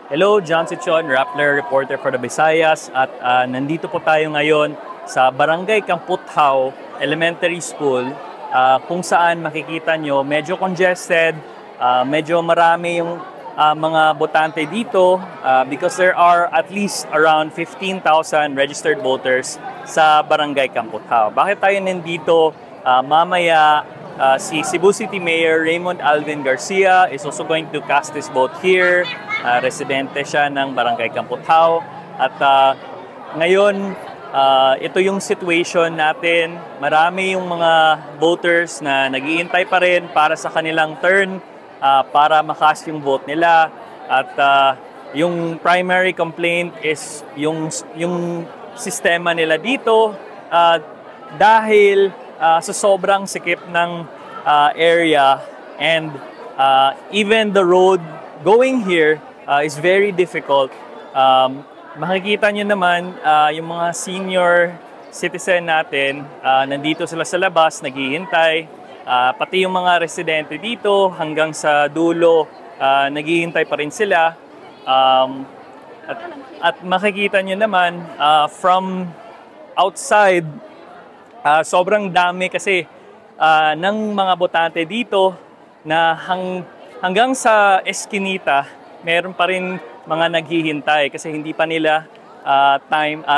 Hello, John Sichon, Rappler reporter for the Visayas at nandito po tayo ngayon sa Barangay Kamputhaw Elementary School kung saan makikita nyo medyo congested, medyo marami yung mga botante dito because there are at least around 15,000 registered voters sa Barangay Kamputhaw. Bakit tayo nandito? Mamaya si Cebu City Mayor Raymond Alvin Garcia is also going to cast his vote here. Residente siya ng Barangay Kamputhaw. At ngayon, ito yung situation natin. Marami yung mga voters na nag-iintay pa rin para sa kanilang turn para makast yung vote nila. At yung primary complaint is yung sistema nila dito dahil sa sobrang sikip ng area and even the road going here is very difficult. Makikita nyo naman yung mga senior citizen natin, nandito sila sa labas, naghihintay. Pati yung mga residente dito hanggang sa dulo, naghihintay pa rin sila. At makikita nyo naman from outside, sobrang dami kasi ng mga botante dito na hanggang sa eskinita, meron pa rin mga naghihintay kasi hindi pa nila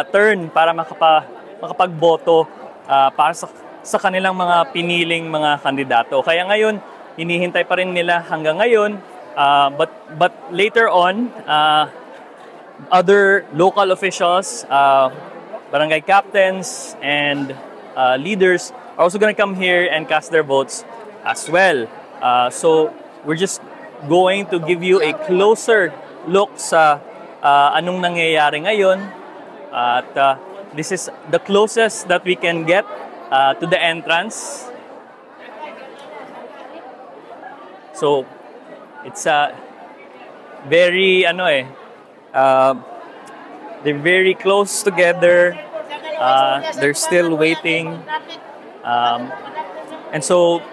turn para makapagboto para sa kanilang mga piniling mga kandidato. Kaya ngayon, hinihintay pa rin nila hanggang ngayon. But later on, other local officials, barangay captains, and leaders are also going to come here and cast their votes as well. So we're just going to give you a closer look sa anong nangyayari ngayon. At this is the closest that we can get to the entrance. So it's very they're very close together. They're still waiting. And so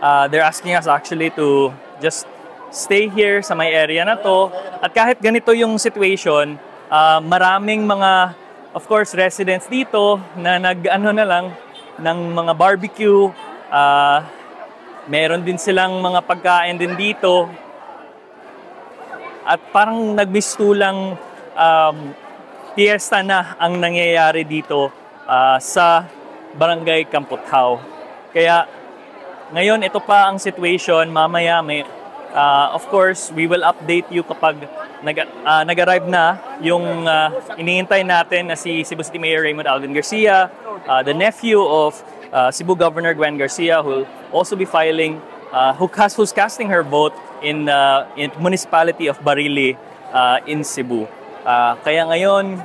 they're asking us actually to just stay here sa may area na to. At kahit ganito yung situation, maraming mga, of course, residents dito na nag-ano na lang ng mga barbecue. Meron din silang mga pagkain din dito. At parang nagmistulang fiesta na ang nangyayari dito sa Barangay Kamputhaw. Kaya ngayon, ito pa ang situation. Mamaya of course, we will update you kapag nag-arrive na yung iniintay natin na si Cebu City Mayor Raymond Alvin Garcia, the nephew of Cebu Governor Gwen Garcia, who will also be filing, who's casting her vote in municipality of Barili in Cebu. Kaya ngayon,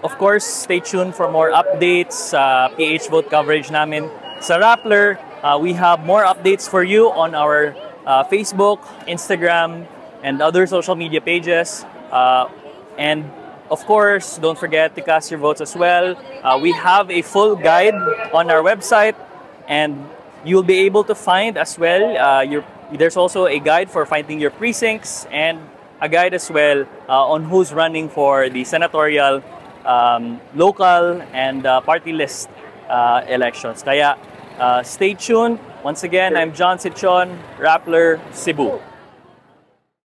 of course, stay tuned for more updates sa PH vote coverage namin. Sa Rappler, we have more updates for you on our Facebook, Instagram, and other social media pages. And of course, don't forget to cast your votes as well. We have a full guide on our website, and you'll be able to find as well, there's also a guide for finding your precincts and a guide as well on who's running for the senatorial, local, and party list elections. Kaya stay tuned. Once again, I'm John Sichon, Rappler, Cebu.